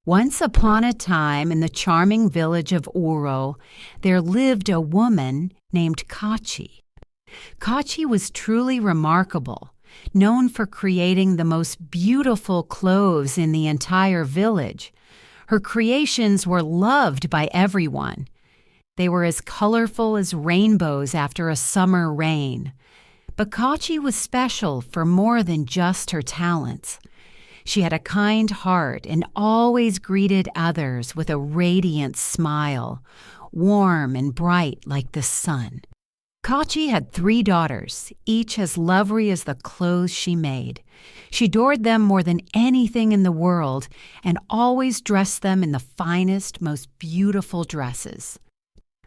Once upon a time in the charming village of Uro, there lived a woman named Kachi. Kachi was truly remarkable, known for creating the most beautiful clothes in the entire village. Her creations were loved by everyone. They were as colorful as rainbows after a summer rain. But Kachi was special for more than just her talents. She had a kind heart and always greeted others with a radiant smile, warm and bright like the sun. Kachi had 3 daughters, each as lovely as the clothes she made. She adored them more than anything in the world and always dressed them in the finest, most beautiful dresses.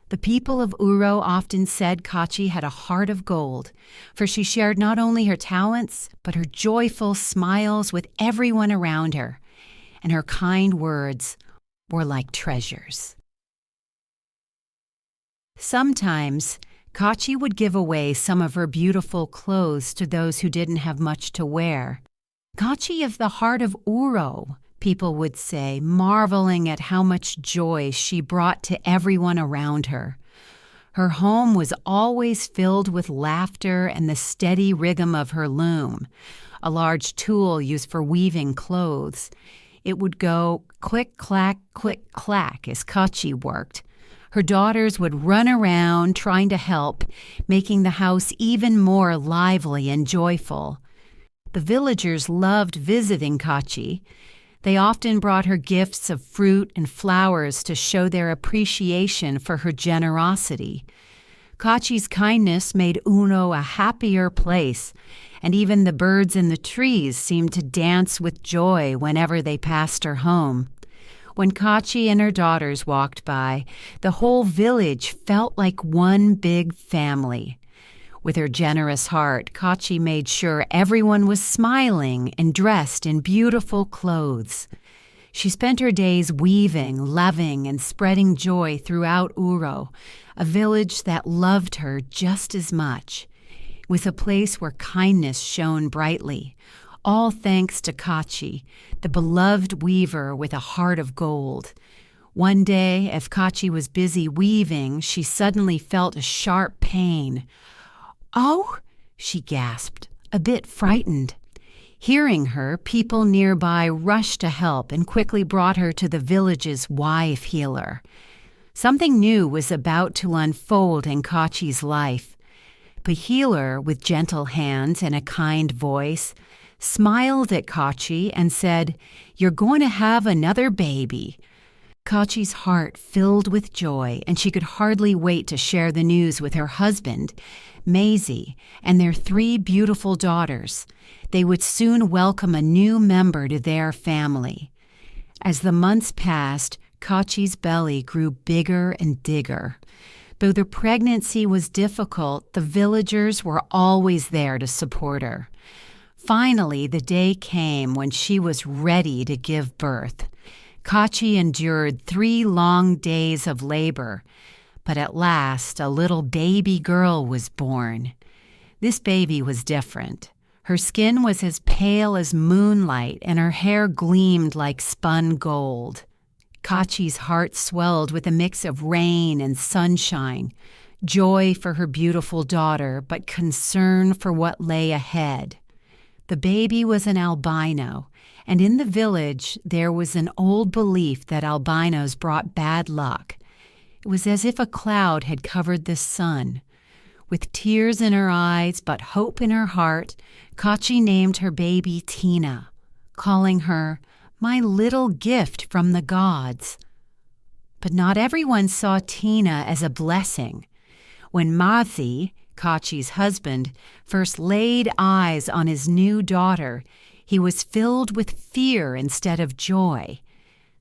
The people of Uro often said Kachi had a heart of gold, for she shared not only her talents, but her joyful smiles with everyone around her, and her kind words were like treasures. Sometimes, Kachi would give away some of her beautiful clothes to those who didn't have much to wear. Kachi of the heart of Uro, people would say, marveling at how much joy she brought to everyone around her. Her home was always filled with laughter and the steady rhythm of her loom, a large tool used for weaving clothes. It would go click-clack, click-clack as Kachi worked. Her daughters would run around trying to help, making the house even more lively and joyful. The villagers loved visiting Kachi. They often brought her gifts of fruit and flowers to show their appreciation for her generosity. Kachi's kindness made Uno a happier place, and even the birds in the trees seemed to dance with joy whenever they passed her home. When Kachi and her daughters walked by, the whole village felt like one big family. With her generous heart, Kachi made sure everyone was smiling and dressed in beautiful clothes. She spent her days weaving, loving, and spreading joy throughout Uro, a village that loved her just as much. It was a place where kindness shone brightly, all thanks to Kachi, the beloved weaver with a heart of gold. One day, as Kachi was busy weaving, she suddenly felt a sharp pain. "Oh," she gasped, a bit frightened. Hearing her, people nearby rushed to help and quickly brought her to the village's wife healer. Something new was about to unfold in Kachi's life. The healer, with gentle hands and a kind voice, smiled at Kachi and said, "You're going to have another baby." Kachi's heart filled with joy, and she could hardly wait to share the news with her husband, Maisie, and their 3 beautiful daughters. They would soon welcome a new member to their family. As the months passed, Kachi's belly grew bigger and bigger. Though the pregnancy was difficult, the villagers were always there to support her. Finally, the day came when she was ready to give birth. Kachi endured 3 long days of labor, but at last a little baby girl was born. This baby was different. Her skin was as pale as moonlight, and her hair gleamed like spun gold. Kachi's heart swelled with a mix of rain and sunshine, joy for her beautiful daughter, but concern for what lay ahead. The baby was an albino, and in the village there was an old belief that albinos brought bad luck. It was as if a cloud had covered the sun. With tears in her eyes but hope in her heart, Kachi named her baby Tina, calling her "my little gift from the gods." But not everyone saw Tina as a blessing. When Mazi, Kachi's husband, first laid eyes on his new daughter, he was filled with fear instead of joy.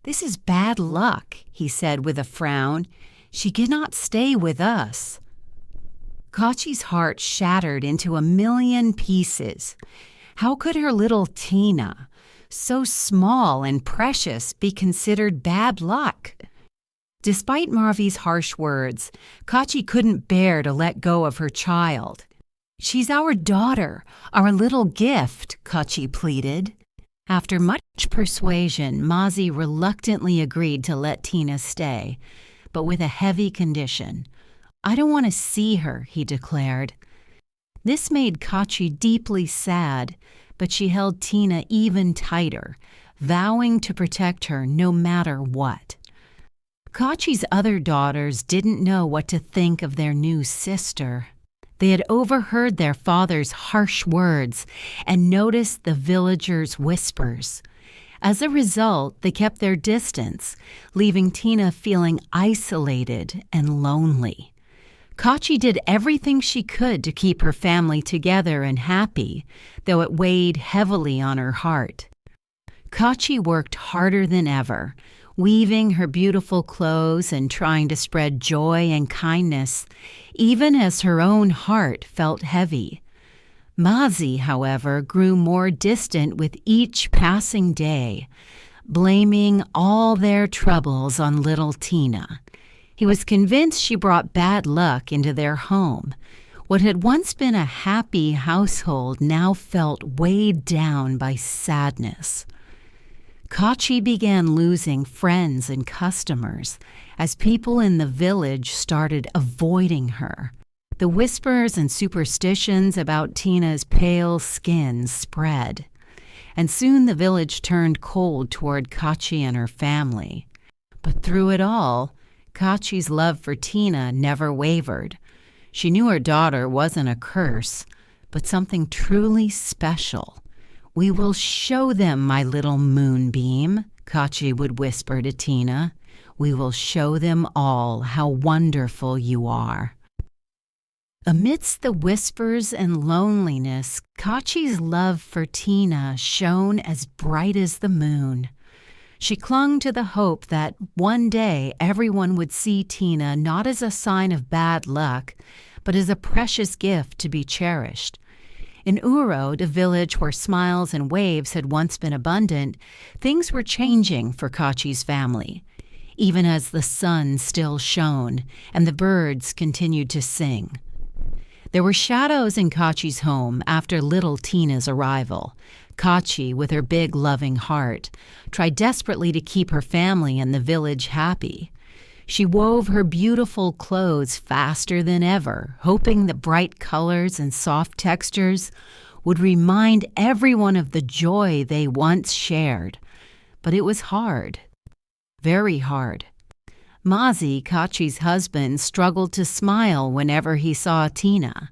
"This is bad luck," he said with a frown. "She cannot stay with us." Kachi's heart shattered into a million pieces. How could her little Tina, so small and precious, be considered bad luck? Despite Marvi's harsh words, Kachi couldn't bear to let go of her child. "She's our daughter, our little gift," Kachi pleaded. After much persuasion, Mozzie reluctantly agreed to let Tina stay, but with a heavy condition. "I don't want to see her," he declared. This made Kachi deeply sad, but she held Tina even tighter, vowing to protect her no matter what. Kachi's other daughters didn't know what to think of their new sister. They had overheard their father's harsh words and noticed the villagers' whispers. As a result, they kept their distance, leaving Tina feeling isolated and lonely. Kachi did everything she could to keep her family together and happy, though it weighed heavily on her heart. Kachi worked harder than ever, weaving her beautiful clothes and trying to spread joy and kindness, even as her own heart felt heavy. Mozzie, however, grew more distant with each passing day, blaming all their troubles on little Tina. He was convinced she brought bad luck into their home. What had once been a happy household now felt weighed down by sadness. Kachi began losing friends and customers as people in the village started avoiding her. The whispers and superstitions about Tina's pale skin spread, and soon the village turned cold toward Kachi and her family. But through it all, Kachi's love for Tina never wavered. She knew her daughter wasn't a curse, but something truly special. "We will show them, my little moonbeam," Kachi would whisper to Tina. "We will show them all how wonderful you are." Amidst the whispers and loneliness, Kachi's love for Tina shone as bright as the moon. She clung to the hope that one day everyone would see Tina not as a sign of bad luck, but as a precious gift to be cherished. In Uro, the village where smiles and waves had once been abundant, things were changing for Kachi's family, even as the sun still shone and the birds continued to sing. There were shadows in Kachi's home after little Tina's arrival. Kachi, with her big, loving heart, tried desperately to keep her family and the village happy. She wove her beautiful clothes faster than ever, hoping the bright colors and soft textures would remind everyone of the joy they once shared. But it was hard, very hard. Mozzie, Kachi's husband, struggled to smile whenever he saw Tina.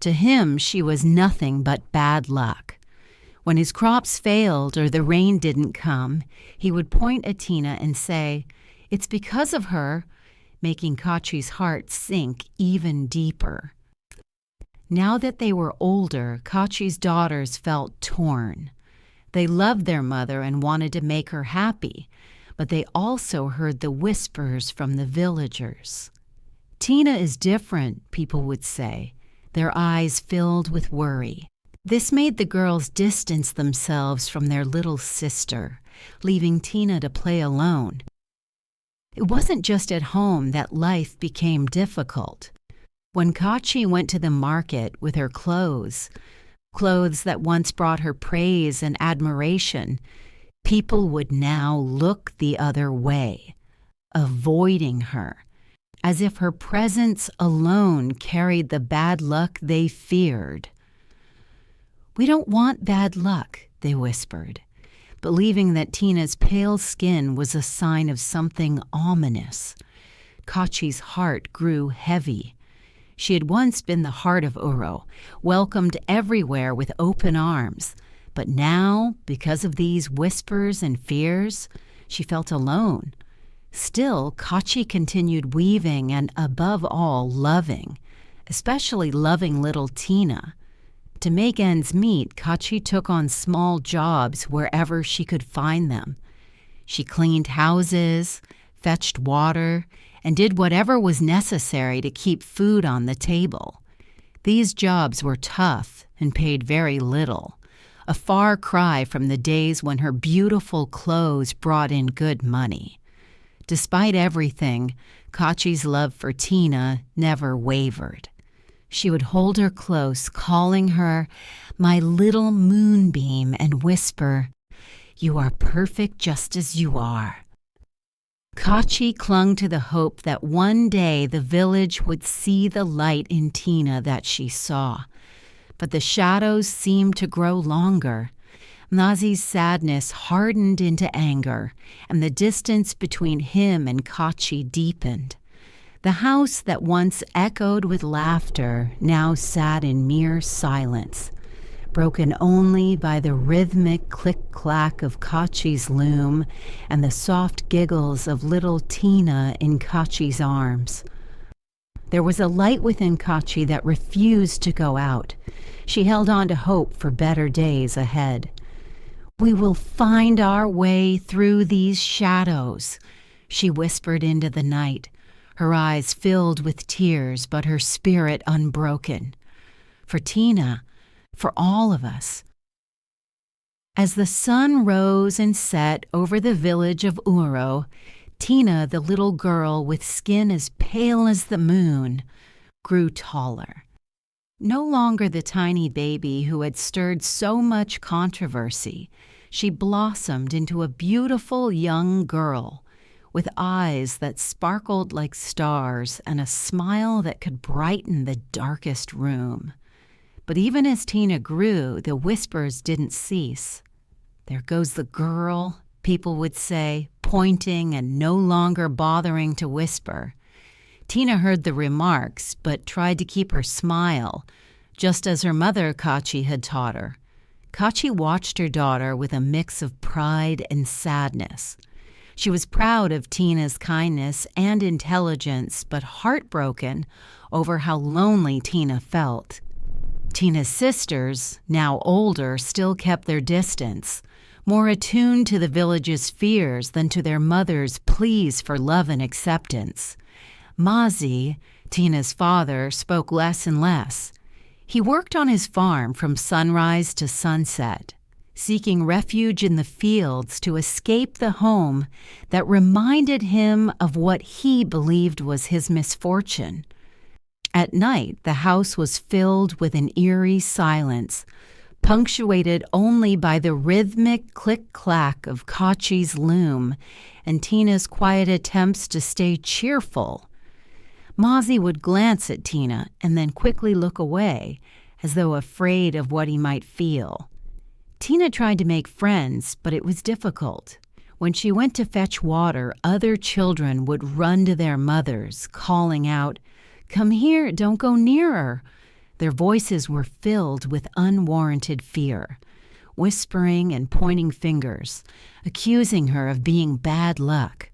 To him, she was nothing but bad luck. When his crops failed or the rain didn't come, he would point at Tina and say, "It's because of her," making Kachi's heart sink even deeper. Now that they were older, Kachi's daughters felt torn. They loved their mother and wanted to make her happy, but they also heard the whispers from the villagers. "Tina is different," people would say, their eyes filled with worry. This made the girls distance themselves from their little sister, leaving Tina to play alone. It wasn't just at home that life became difficult. When Kachi went to the market with her clothes that once brought her praise and admiration, people would now look the other way, avoiding her, as if her presence alone carried the bad luck they feared. "We don't want bad luck," they whispered, believing that Tina's pale skin was a sign of something ominous. Kachi's heart grew heavy. She had once been the heart of Uro, welcomed everywhere with open arms. But now, because of these whispers and fears, she felt alone. Still, Kachi continued weaving and, above all, loving, especially loving little Tina. To make ends meet, Kachi took on small jobs wherever she could find them. She cleaned houses, fetched water, and did whatever was necessary to keep food on the table. These jobs were tough and paid very little, a far cry from the days when her beautiful clothes brought in good money. Despite everything, Kachi's love for Tina never wavered. She would hold her close, calling her "my little moonbeam," and whisper, You are perfect just as you are." Kachi clung to the hope that one day the village would see the light in Tina that she saw. But the shadows seemed to grow longer. Nazi's sadness hardened into anger, and the distance between him and Kachi deepened. The house that once echoed with laughter now sat in mere silence, broken only by the rhythmic click-clack of Kachi's loom and the soft giggles of little Tina in Kachi's arms. There was a light within Kachi that refused to go out. She held on to hope for better days ahead. "We will find our way through these shadows," she whispered into the night, her eyes filled with tears but her spirit unbroken. For Tina, for all of us. As the sun rose and set over the village of Uro, Tina, the little girl with skin as pale as the moon, grew taller. No longer the tiny baby who had stirred so much controversy, she blossomed into a beautiful young girl with eyes that sparkled like stars and a smile that could brighten the darkest room. But even as Tina grew, the whispers didn't cease. "There goes the girl," people would say, pointing and no longer bothering to whisper. Tina heard the remarks, but tried to keep her smile, just as her mother Kachi had taught her. Kachi watched her daughter with a mix of pride and sadness. She was proud of Tina's kindness and intelligence, but heartbroken over how lonely Tina felt. Tina's sisters, now older, still kept their distance, more attuned to the village's fears than to their mother's pleas for love and acceptance. Mazi, Tina's father, spoke less and less. He worked on his farm from sunrise to sunset, seeking refuge in the fields to escape the home that reminded him of what he believed was his misfortune. At night, the house was filled with an eerie silence, punctuated only by the rhythmic click-clack of Kachi's loom and Tina's quiet attempts to stay cheerful. Mazi would glance at Tina and then quickly look away, as though afraid of what he might feel. Tina tried to make friends, but it was difficult. When she went to fetch water, other children would run to their mothers, calling out, "Come here, don't go nearer." Their voices were filled with unwarranted fear, whispering and pointing fingers, accusing her of being bad luck.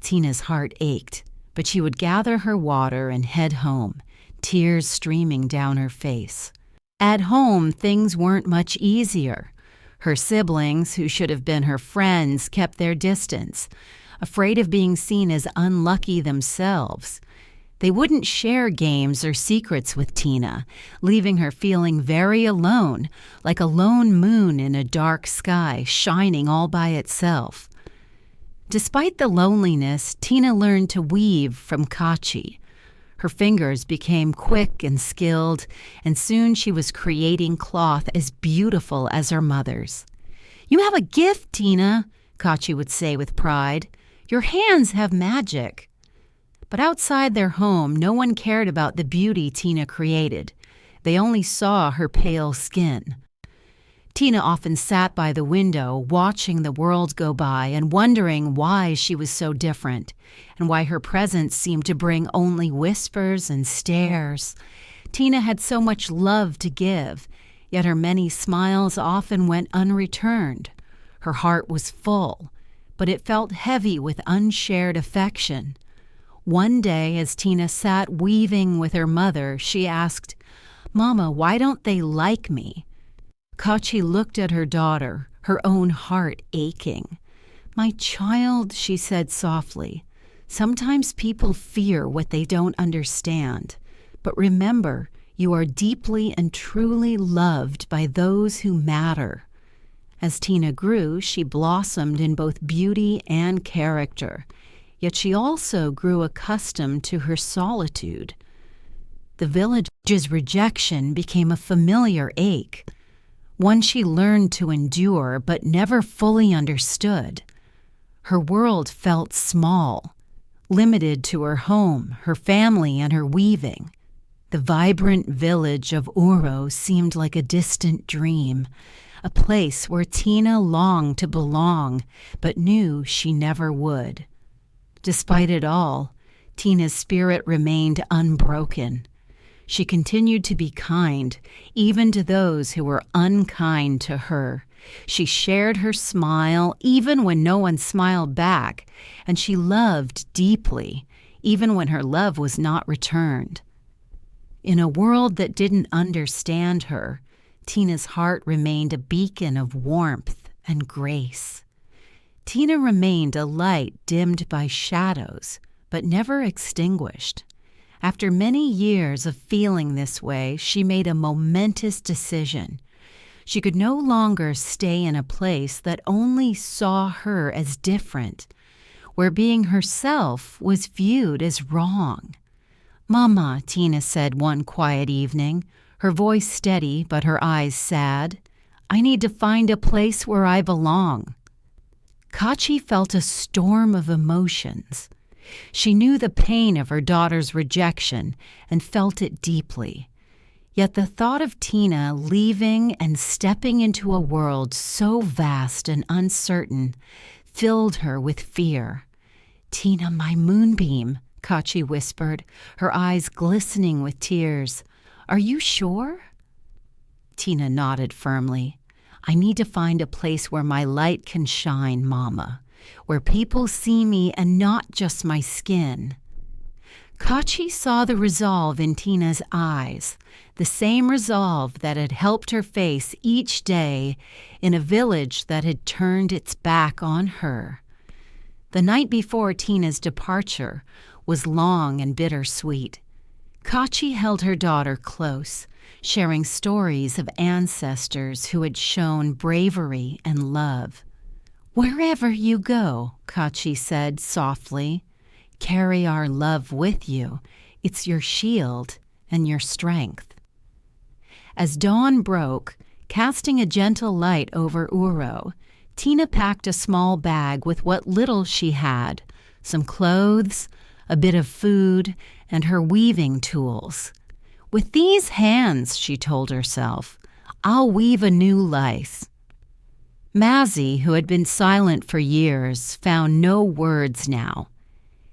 Tina's heart ached, but she would gather her water and head home, tears streaming down her face. At home, things weren't much easier. Her siblings, who should have been her friends, kept their distance, afraid of being seen as unlucky themselves. They wouldn't share games or secrets with Tina, leaving her feeling very alone, like a lone moon in a dark sky, shining all by itself. Despite the loneliness, Tina learned to weave from Kachi. Her fingers became quick and skilled, and soon she was creating cloth as beautiful as her mother's. "You have a gift, Tina," Kachi would say with pride. "Your hands have magic." But outside their home, no one cared about the beauty Tina created. They only saw her pale skin. Tina often sat by the window, watching the world go by and wondering why she was so different, and why her presence seemed to bring only whispers and stares. Tina had so much love to give, yet her many smiles often went unreturned. Her heart was full, but it felt heavy with unshared affection. One day, as Tina sat weaving with her mother, she asked, "Mama, why don't they like me?" Kachi looked at her daughter, her own heart aching. "My child," she said softly, "sometimes people fear what they don't understand. But remember, you are deeply and truly loved by those who matter." As Tina grew, she blossomed in both beauty and character. Yet she also grew accustomed to her solitude. The village's rejection became a familiar ache. one she learned to endure but never fully understood. Her world felt small, limited to her home, her family, and her weaving. The vibrant village of Uro seemed like a distant dream, a place where Tina longed to belong but knew she never would. Despite it all, Tina's spirit remained unbroken. She continued to be kind, even to those who were unkind to her. She shared her smile even when no one smiled back, and she loved deeply, even when her love was not returned. In a world that didn't understand her, Tina's heart remained a beacon of warmth and grace. Tina remained a light dimmed by shadows, but never extinguished. After many years of feeling this way, she made a momentous decision. She could no longer stay in a place that only saw her as different, where being herself was viewed as wrong. "Mama," Tina said one quiet evening, her voice steady but her eyes sad, "I need to find a place where I belong." Kachi felt a storm of emotions. She knew the pain of her daughter's rejection and felt it deeply. Yet the thought of Tina leaving and stepping into a world so vast and uncertain filled her with fear. "Tina, my moonbeam," Kachi whispered, her eyes glistening with tears. "Are you sure?" Tina nodded firmly. "I need to find a place where my light can shine, Mama, where people see me and not just my skin." Kachi saw the resolve in Tina's eyes, the same resolve that had helped her face each day in a village that had turned its back on her. The night before Tina's departure was long and bittersweet. Kachi held her daughter close, sharing stories of ancestors who had shown bravery and love. "Wherever you go," Kachi said softly, "carry our love with you. It's your shield and your strength." As dawn broke, casting a gentle light over Uro, Tina packed a small bag with what little she had, some clothes, a bit of food, and her weaving tools. "With these hands," she told herself, "I'll weave a new life." Mazzy, who had been silent for years, found no words now.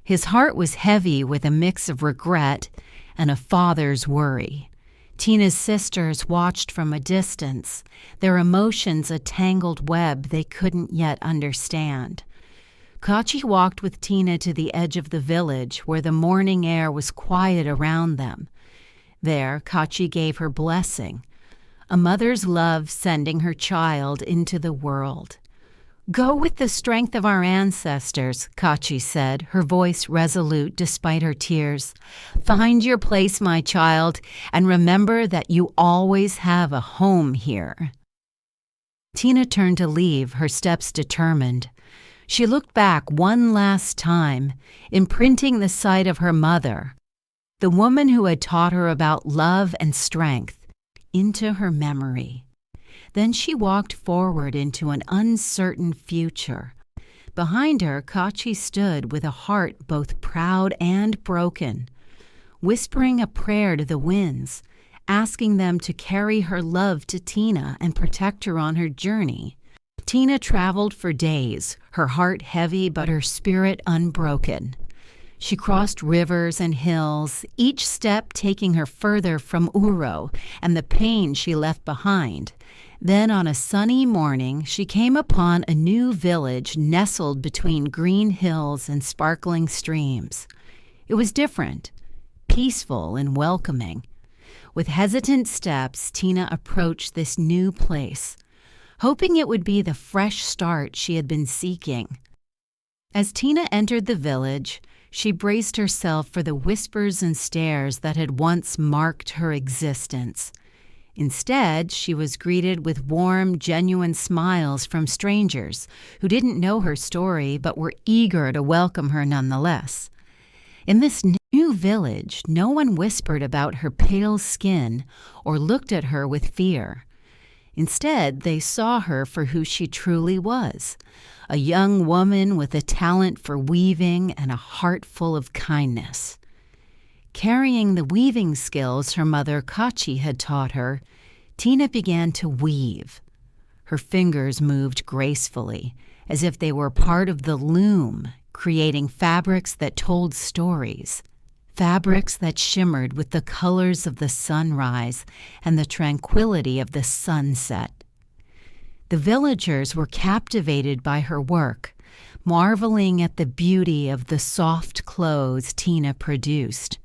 His heart was heavy with a mix of regret and a father's worry. Tina's sisters watched from a distance, their emotions a tangled web they couldn't yet understand. Kachi walked with Tina to the edge of the village where the morning air was quiet around them. There, Kachi gave her blessing, a mother's love sending her child into the world. "Go with the strength of our ancestors," Kachi said, her voice resolute despite her tears. "Find your place, my child, and remember that you always have a home here." Tina turned to leave, her steps determined. She looked back one last time, imprinting the sight of her mother, the woman who had taught her about love and strength, into her memory. Then she walked forward into an uncertain future. Behind her, Kachi stood with a heart both proud and broken, whispering a prayer to the winds, asking them to carry her love to Tina and protect her on her journey. Tina traveled for days, her heart heavy but her spirit unbroken. She crossed rivers and hills, each step taking her further from Uro and the pain she left behind. Then on a sunny morning, she came upon a new village nestled between green hills and sparkling streams. It was different, peaceful and welcoming. With hesitant steps, Tina approached this new place, hoping it would be the fresh start she had been seeking. As Tina entered the village, she braced herself for the whispers and stares that had once marked her existence. Instead, she was greeted with warm, genuine smiles from strangers who didn't know her story but were eager to welcome her nonetheless. In this new village, no one whispered about her pale skin or looked at her with fear. Instead, they saw her for who she truly was, a young woman with a talent for weaving and a heart full of kindness. Carrying the weaving skills her mother Kachi had taught her, Tina began to weave. Her fingers moved gracefully, as if they were part of the loom, creating fabrics that told stories, fabrics that shimmered with the colors of the sunrise and the tranquility of the sunset. The villagers were captivated by her work, marveling at the beauty of the soft clothes Tina produced.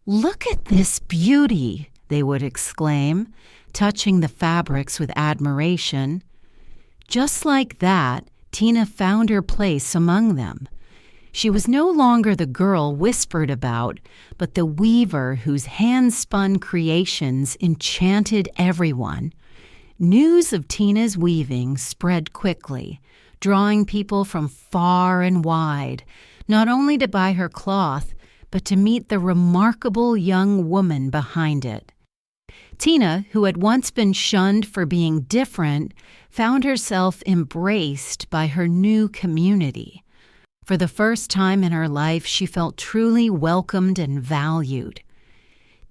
"Look at this beauty!" they would exclaim, touching the fabrics with admiration. Just like that, Tina found her place among them. She was no longer the girl whispered about, but the weaver whose hand-spun creations enchanted everyone. News of Tina's weaving spread quickly, drawing people from far and wide, not only to buy her cloth, but to meet the remarkable young woman behind it. Tina, who had once been shunned for being different, found herself embraced by her new community. For the first time in her life, she felt truly welcomed and valued.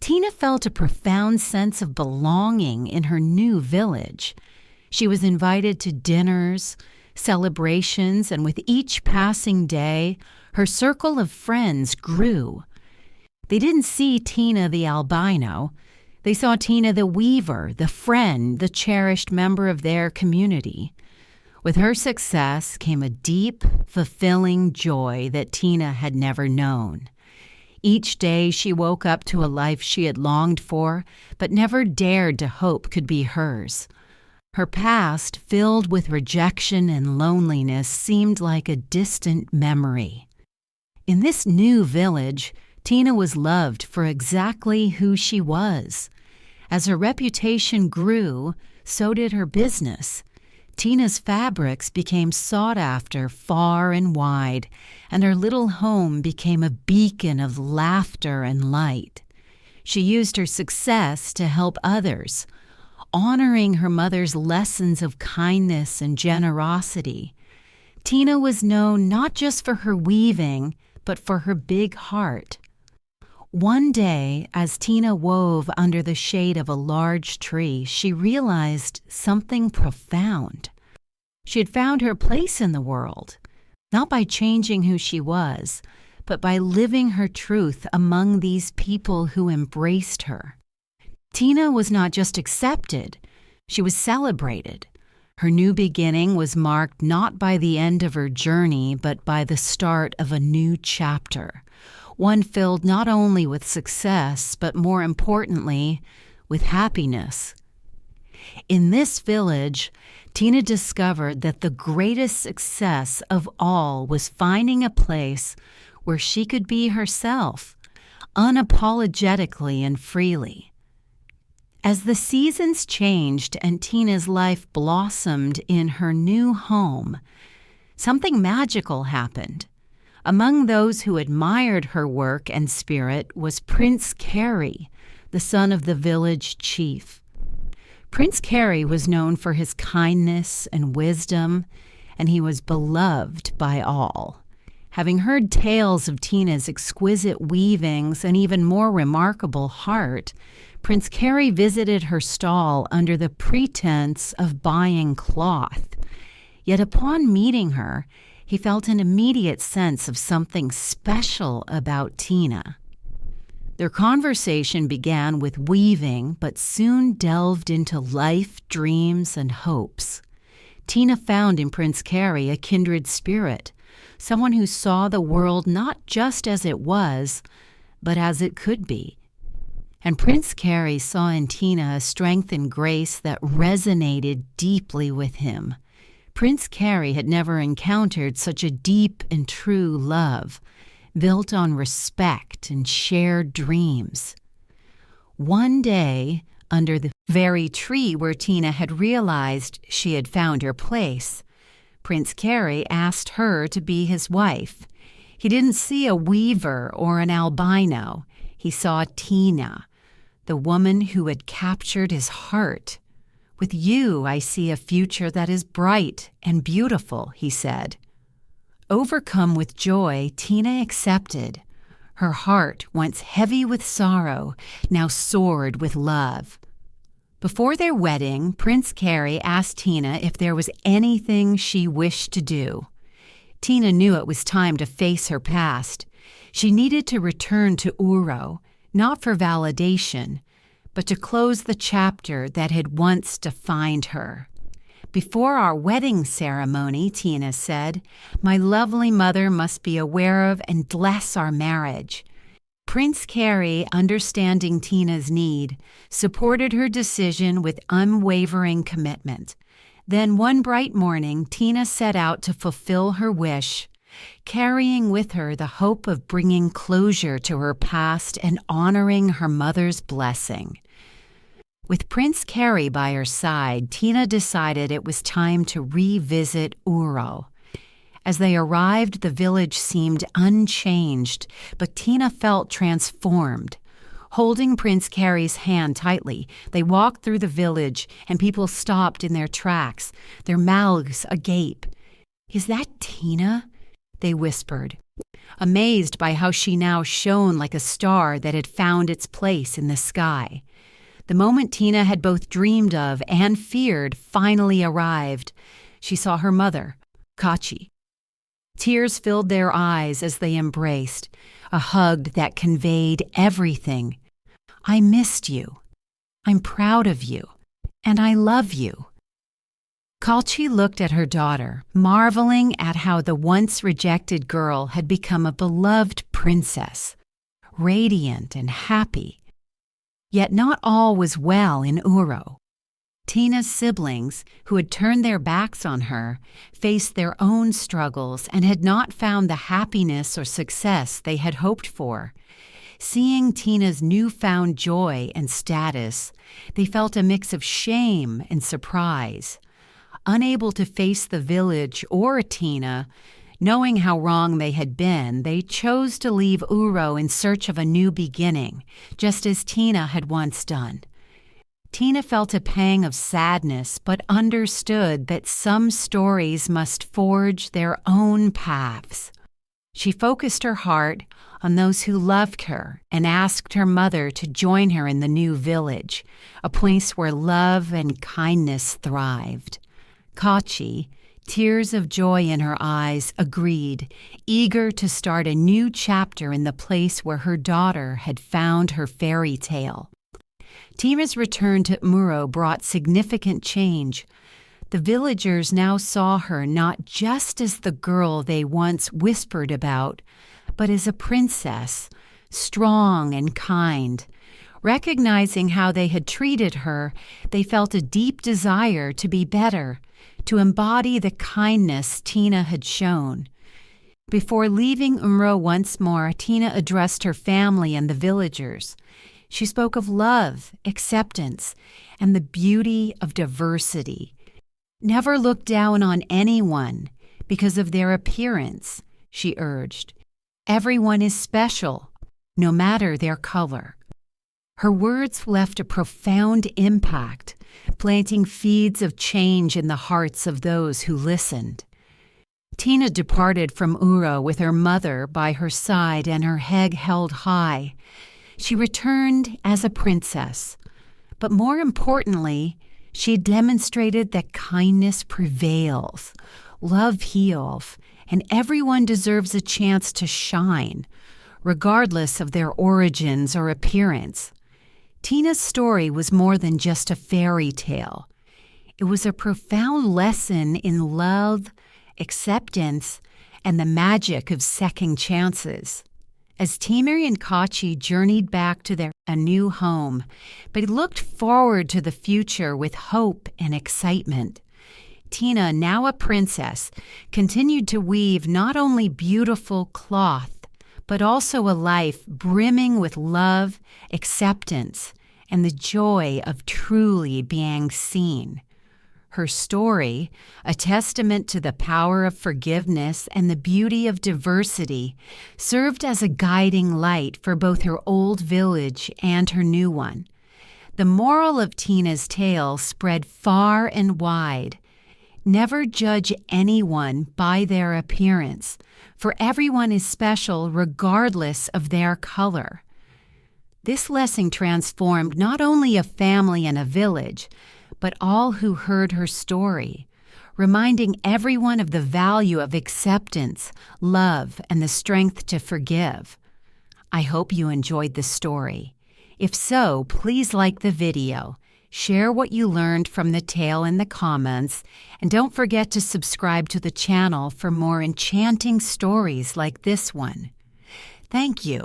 Tina felt a profound sense of belonging in her new village. She was invited to dinners, celebrations, and with each passing day, her circle of friends grew. They didn't see Tina the albino. They saw Tina the weaver, the friend, the cherished member of their community. With her success came a deep, fulfilling joy that Tina had never known. Each day she woke up to a life she had longed for, but never dared to hope could be hers. Her past, filled with rejection and loneliness, seemed like a distant memory. In this new village, Tina was loved for exactly who she was. As her reputation grew, so did her business. Tina's fabrics became sought after far and wide, and her little home became a beacon of laughter and light. She used her success to help others, honoring her mother's lessons of kindness and generosity. Tina was known not just for her weaving, but for her big heart. One day, as Tina wove under the shade of a large tree, she realized something profound. She had found her place in the world, not by changing who she was, but by living her truth among these people who embraced her. Tina was not just accepted, she was celebrated. Her new beginning was marked not by the end of her journey, but by the start of a new chapter. One filled not only with success, but more importantly, with happiness. In this village, Tina discovered that the greatest success of all was finding a place where she could be herself, unapologetically and freely. As the seasons changed and Tina's life blossomed in her new home, something magical happened. Among those who admired her work and spirit was Prince Carey, the son of the village chief. Prince Carey was known for his kindness and wisdom, and he was beloved by all. Having heard tales of Tina's exquisite weavings and even more remarkable heart, Prince Carey visited her stall under the pretense of buying cloth. Yet upon meeting her, he felt an immediate sense of something special about Tina. Their conversation began with weaving, but soon delved into life, dreams, and hopes. Tina found in Prince Carey a kindred spirit, someone who saw the world not just as it was, but as it could be. And Prince Carey saw in Tina a strength and grace that resonated deeply with him. Prince Carey had never encountered such a deep and true love, built on respect and shared dreams. One day, under the very tree where Tina had realized she had found her place, Prince Carey asked her to be his wife. He didn't see a weaver or an albino. He saw Tina, the woman who had captured his heart. With you, I see a future that is bright and beautiful, he said. Overcome with joy, Tina accepted. Her heart, once heavy with sorrow, now soared with love. Before their wedding, Prince Carey asked Tina if there was anything she wished to do. Tina knew it was time to face her past. She needed to return to Uro, not for validation, but to close the chapter that had once defined her. Before our wedding ceremony, Tina said, my lovely mother must be aware of and bless our marriage. Prince Carey, understanding Tina's need, supported her decision with unwavering commitment. Then one bright morning, Tina set out to fulfill her wish, carrying with her the hope of bringing closure to her past and honoring her mother's blessing. With Prince Carey by her side, Tina decided it was time to revisit Uro. As they arrived, the village seemed unchanged, but Tina felt transformed. Holding Prince Carey's hand tightly, they walked through the village, and people stopped in their tracks, their mouths agape. "Is that Tina?" they whispered, amazed by how she now shone like a star that had found its place in the sky. The moment Tina had both dreamed of and feared finally arrived. She saw her mother, Kachi. Tears filled their eyes as they embraced, a hug that conveyed everything. "I missed you. I'm proud of you. And I love you." Kachi looked at her daughter, marveling at how the once rejected girl had become a beloved princess, radiant and happy. Yet not all was well in Uro. Tina's siblings, who had turned their backs on her, faced their own struggles and had not found the happiness or success they had hoped for. Seeing Tina's newfound joy and status, they felt a mix of shame and surprise. Unable to face the village or Tina, knowing how wrong they had been, they chose to leave Uro in search of a new beginning, just as Tina had once done. Tina felt a pang of sadness, but understood that some stories must forge their own paths. She focused her heart on those who loved her and asked her mother to join her in the new village, a place where love and kindness thrived. Kachi, tears of joy in her eyes, agreed, eager to start a new chapter in the place where her daughter had found her fairy tale. Tina's return to Uro brought significant change. The villagers now saw her not just as the girl they once whispered about, but as a princess, strong and kind. Recognizing how they had treated her, they felt a deep desire to be better, to embody the kindness Tina had shown. Before leaving Uro once more, Tina addressed her family and the villagers. She spoke of love, acceptance, and the beauty of diversity. Never look down on anyone because of their appearance, she urged. Everyone is special, no matter their color. Her words left a profound impact, planting seeds of change in the hearts of those who listened. Tina departed from Uro with her mother by her side and her head held high. She returned as a princess, but more importantly, she demonstrated that kindness prevails, love heals, and everyone deserves a chance to shine, regardless of their origins or appearance. Tina's story was more than just a fairy tale. It was a profound lesson in love, acceptance, and the magic of second chances. As Timur and Kachi journeyed back to a new home, they looked forward to the future with hope and excitement. Tina, now a princess, continued to weave not only beautiful cloth, but also a life brimming with love, acceptance, and the joy of truly being seen. Her story, a testament to the power of forgiveness and the beauty of diversity, served as a guiding light for both her old village and her new one. The moral of Tina's tale spread far and wide. Never judge anyone by their appearance, for everyone is special regardless of their color. This lesson transformed not only a family and a village, but all who heard her story, reminding everyone of the value of acceptance, love, and the strength to forgive. I hope you enjoyed the story. If so, please like the video, share what you learned from the tale in the comments, and don't forget to subscribe to the channel for more enchanting stories like this one. Thank you.